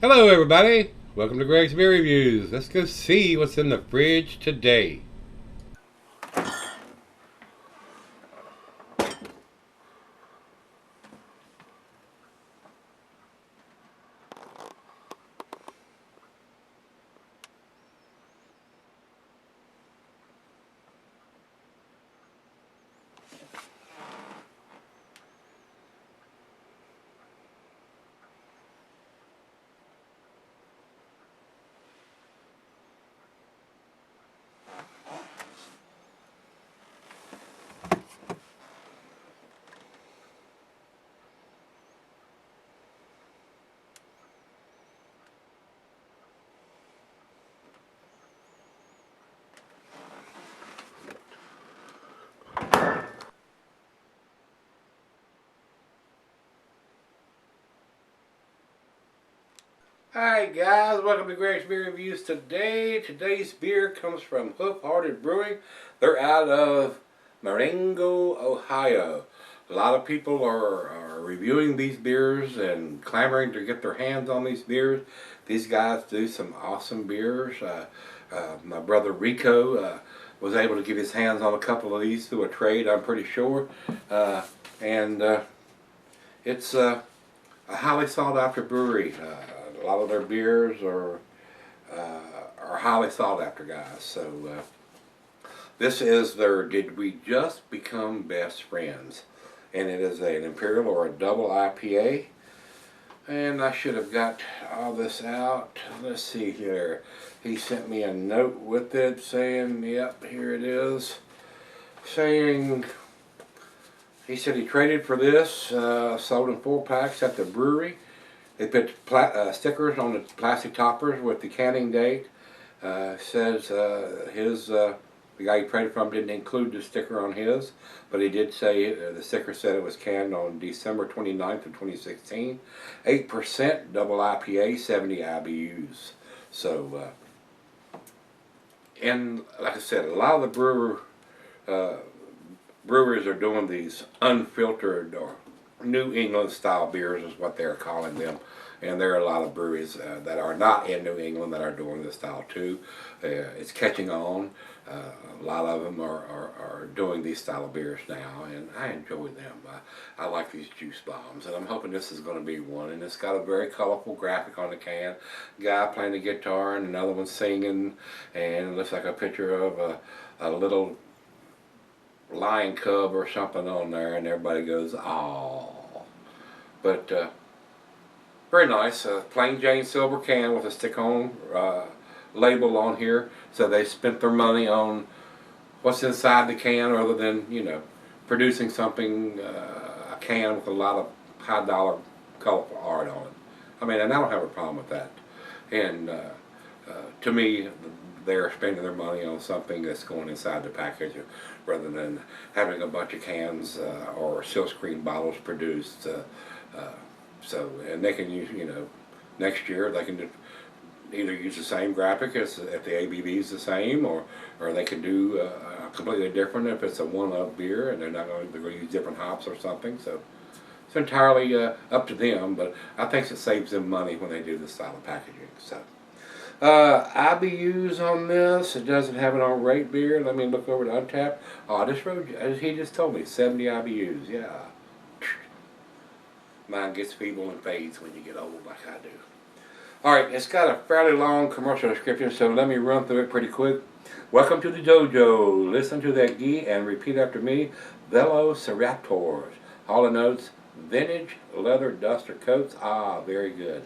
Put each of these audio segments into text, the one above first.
Hello everybody, welcome to Gregsbeerreviews. Let's go see what's in the fridge today. Hi guys, welcome to Gregsbeerreviews today. Today's beer comes from Hoof Brewing. They're out of Marengo, Ohio. A lot of people are reviewing these beers and clamoring to get their hands on these beers. These guys do some awesome beers. My brother Rico was able to get his hands on a couple of these through a trade, I'm pretty sure. And it's a highly sought after brewery. A lot of their beers are highly sought after, guys. So this is their Did We Just Become Best Friends? And it is an Imperial or a double IPA. And I should have got all this out. Let's see here. He sent me a note with it saying, yep, here it is. Saying, he said he traded for this, sold in 4-packs at the brewery. They put stickers on the plastic toppers with the canning date. Says the guy he traded from didn't include the sticker on his, but he did say the sticker said it was canned on December 29th of 2016. 8% double IPA, 70 IBUs. So, and like I said, a lot of the breweries are doing these unfiltered or New England style beers is what they're calling them, and there are a lot of breweries that are not in New England that are doing this style too. It's catching on. A lot of them are doing these style of beers now, and I enjoy them. I like these juice bombs, and I'm hoping this is going to be one. And it's got a very colorful graphic on the can. Guy playing the guitar and another one singing, and it looks like a picture of a little lion cub or something on there, and everybody goes, "Aww." But very nice. Plain Jane silver can with a stick-on label on here, so they spent their money on what's inside the can rather than, you know, producing something, a can with a lot of high-dollar colorful art on it. I mean, and I don't have a problem with that. And to me, they're spending their money on something that's going inside the package rather than having a bunch of cans or silkscreen bottles produced. So, and they can use, you know, next year they can either use the same graphic as if the ABV is the same, or they can do completely different if it's a one-up beer and they're going to use different hops or something. So it's entirely up to them, but I think it saves them money when they do this style of packaging. So. IBUs on this, it doesn't have it on rate beer. Let me look over to Untappd. Oh, this road, as he just told me, 70 IBUs, yeah. Mine gets feeble and fades when you get old like I do. Alright, it's got a fairly long commercial description, so let me run through it pretty quick. Welcome to the dojo. Listen to that gi and repeat after me. Velociraptors. Hall & Oates, vintage leather duster coats. Ah, very good.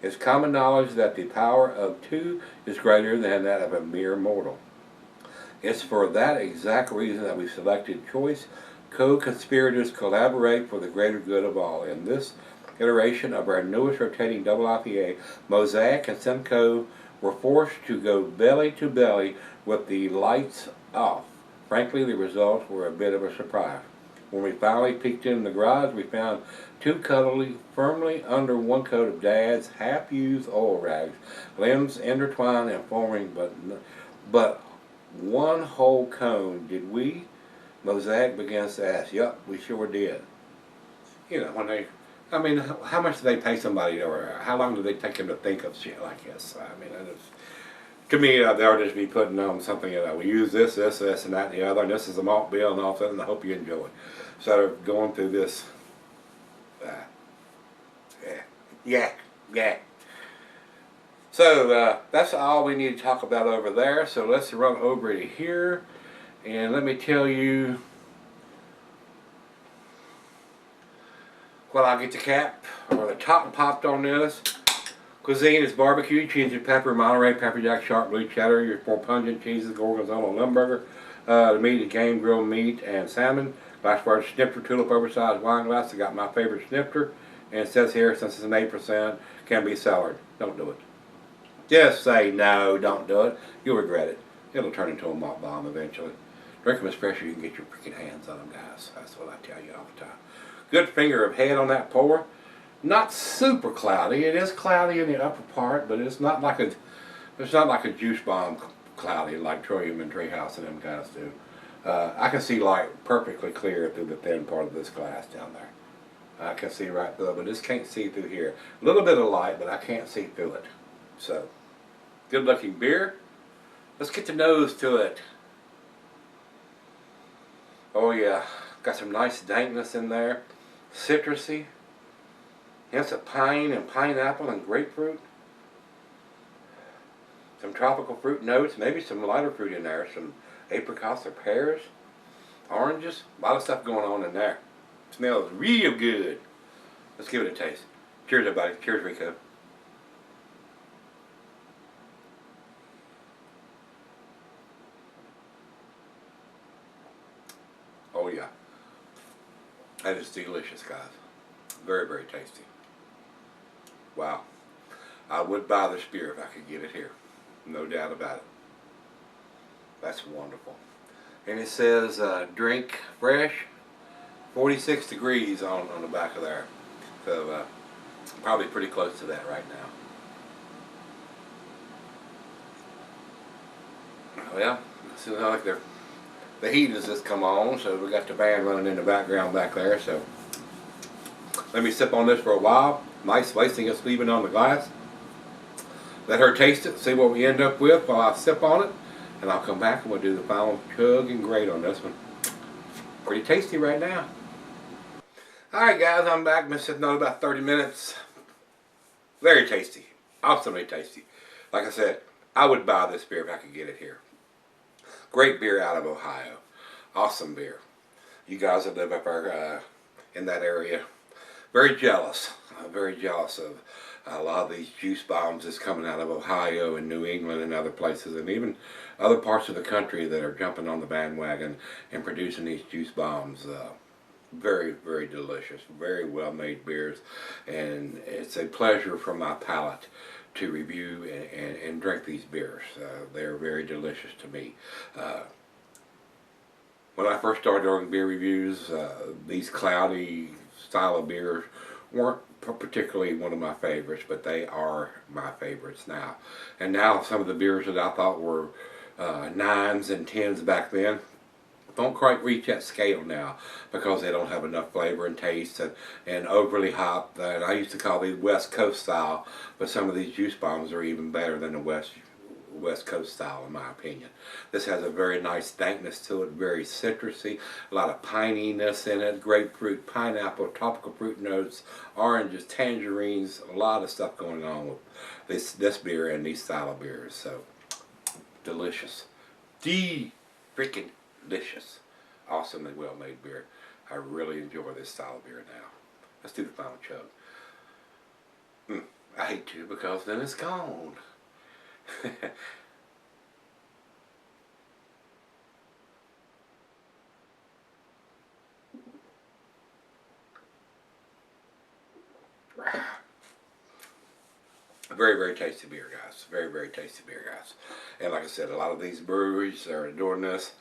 It's common knowledge that the power of two is greater than that of a mere mortal. It's for that exact reason that we selected choice. Co-conspirators collaborate for the greater good of all. In this iteration of our newest rotating double IPA, Mosaic and Simcoe were forced to go belly to belly with the lights off. Frankly, the results were a bit of a surprise. When we finally peeked in the garage, we found two cuddly, firmly under one coat of Dad's half-used oil rags, limbs intertwined and forming but one whole cone. Did we? Mosaic begins to ask. Yup, we sure did. You know, when they I mean, how much do they pay somebody, or how long do they take them to think of shit like this? I mean, to me, they ought to just be putting on something, we use this, and that, and the other, and this is a malt bill, and all that, and I hope you enjoy it. Instead of going through this, yeah. So, that's all we need to talk about over there, so let's run over to here, and let me tell you, well, I'll get the cap, or the top popped on this. Cuisine is barbecue, cheese and pepper, Monterey, pepper jack, sharp blue cheddar, your more pungent cheeses, gorgonzola, Limburger. The meat is game, grilled meat, and salmon. Glass bar snifter, tulip, oversized wine glass. I got my favorite snifter. And it says here, since it's an 8%, can be cellared. Don't do it. Just say no, don't do it. You'll regret it. It'll turn into a malt bomb eventually. Drink them as fresh as you can get your freaking hands on them, guys. That's what I tell you all the time. Good finger of head on that pour. Not super cloudy. It is cloudy in the upper part, but it's not like a juice bomb cloudy like Trillium and Treehouse and them guys do. I can see light perfectly clear through the thin part of this glass down there. I can see right through it, but just can't see through here. A little bit of light, but I can't see through it. So, good looking beer. Let's get the nose to it. Oh yeah, got some nice dankness in there. Citrusy. Hints of pine and pineapple and grapefruit. Some tropical fruit notes, maybe some lighter fruit in there. Some apricots or pears. Oranges. A lot of stuff going on in there. Smells real good. Let's give it a taste. Cheers, everybody. Cheers, Rico. Oh yeah. That is delicious, guys. Very, very tasty. Wow. I would buy this beer if I could get it here. No doubt about it. That's wonderful. And it says drink fresh, 46 degrees on the back of there. So probably pretty close to that right now. Well, it seems like the heat has just come on, so we got the band running in the background back there. So let me sip on this for a while. Nice lacing of leaving on the glass. Let her taste it, see what we end up with while I sip on it. And I'll come back and we'll do the final chug and grade on this one. Pretty tasty right now. Alright guys, I'm back. Been sitting on about 30 minutes. Very tasty. Awesomely tasty. Like I said, I would buy this beer if I could get it here. Great beer out of Ohio. Awesome beer. You guys that live up there in that area, very jealous. Very jealous of a lot of these juice bombs that's coming out of Ohio and New England and other places, and even other parts of the country that are jumping on the bandwagon and producing these juice bombs. Very, very delicious. Very well made beers, and it's a pleasure for my palate to review and drink these beers. They're very delicious to me. When I first started doing beer reviews, these cloudy style of beers weren't particularly one of my favorites, but they are my favorites now. And now some of the beers that I thought were 9s and 10s back then don't quite reach that scale now because they don't have enough flavor and taste and overly hopped. And I used to call these West Coast style, but some of these juice bombs are even better than the West Coast style in my opinion. This has a very nice dankness to it, very citrusy, a lot of pininess in it, grapefruit, pineapple, tropical fruit notes, oranges, tangerines, a lot of stuff going on with this beer and these style of beers. So, delicious. Freaking delicious. Awesomely well made beer. I really enjoy this style of beer now. Let's do the final chug. I hate to because then it's gone. Very, very tasty beer, guys. Very, very tasty beer, guys. And like I said, a lot of these breweries are doing this.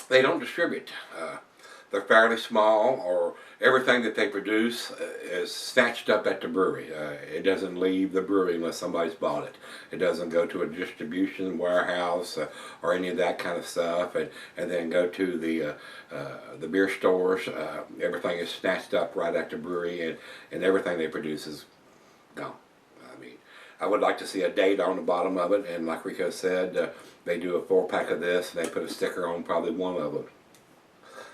They don't distribute. they're fairly small, or everything that they produce is snatched up at the brewery. It doesn't leave the brewery unless somebody's bought it. It doesn't go to a distribution warehouse or any of that kind of stuff, and then go to the beer stores. Everything is snatched up right at the brewery, and everything they produce is gone. I mean, I would like to see a date on the bottom of it, and like Rico said, they do a 4-pack of this, and they put a sticker on probably one of them.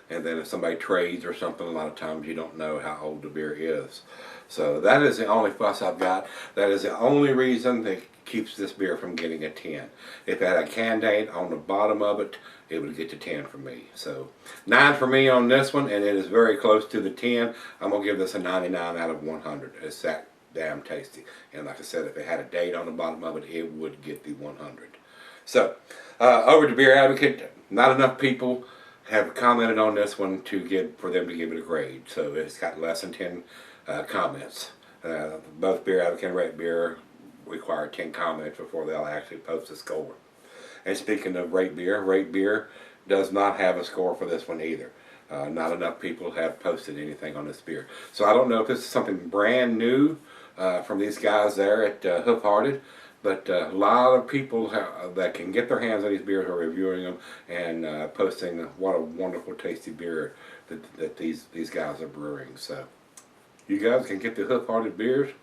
And then if somebody trades or something, a lot of times you don't know how old the beer is. So that is the only fuss I've got. That is the only reason that keeps this beer from getting a 10. If it had a can date on the bottom of it, it would get to 10 for me. So 9 for me on this one, and it is very close to the 10. I'm going to give this a 99 out of 100. It's that damn tasty. And like I said, if it had a date on the bottom of it, it would get the 100. So, over to Beer Advocate. Not enough people have commented on this one for them to give it a grade. So it's got less than 10 comments. Both Beer Advocate and Rate Beer require 10 comments before they'll actually post a score. And speaking of Rate Beer does not have a score for this one either. Not enough people have posted anything on this beer. So I don't know if this is something brand new from these guys there at Hoof, but a lot of people that can get their hands on these beers are reviewing them and posting what a wonderful, tasty beer that these guys are brewing. So you guys can get the Hoof beers.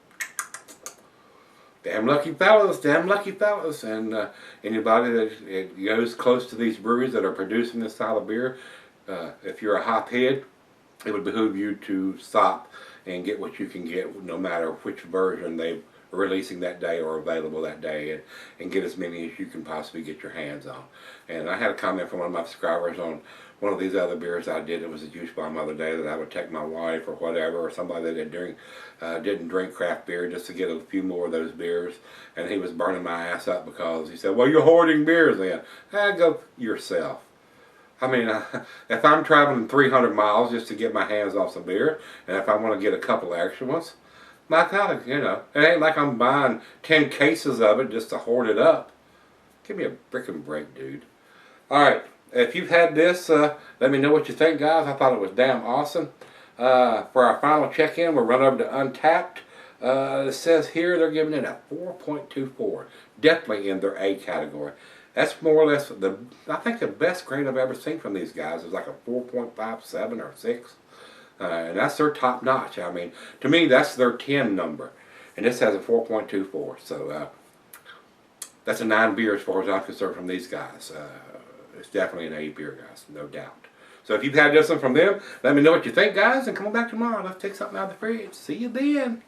Damn lucky fellas, damn lucky fellas. And anybody that goes close to these breweries that are producing this style of beer, if you're a hophead, it would behoove you to stop and get what you can get, no matter which version they've releasing that day or available that day, and get as many as you can possibly get your hands on. And I had a comment from one of my subscribers on one of these other beers I did. It was a juice bomb the other day that I would take my wife or whatever, or somebody that didn't drink craft beer, just to get a few more of those beers. And he was burning my ass up because he said, well, you're hoarding beers then. Go yourself. I mean, if I'm traveling 300 miles just to get my hands on some beer, and if I want to get a couple extra ones, my God, you know, it ain't like I'm buying 10 cases of it just to hoard it up. Give me a frickin' break, dude. Alright, if you've had this, let me know what you think, guys. I thought it was damn awesome. For our final check-in, we'll run over to Untapped. It says here they're giving it a 4.24. Definitely in their A category. That's more or less, I think the best grade I've ever seen from these guys is like a 4.57 or 6. And that's their top notch. I mean, to me, that's their 10 number. And this has a 4.24. So, that's a 9 beer as far as I'm concerned from these guys. It's definitely an A beer, guys, no doubt. So if you've had this one from them, let me know what you think, guys, and come on back tomorrow. Let's take something out of the fridge. See you then.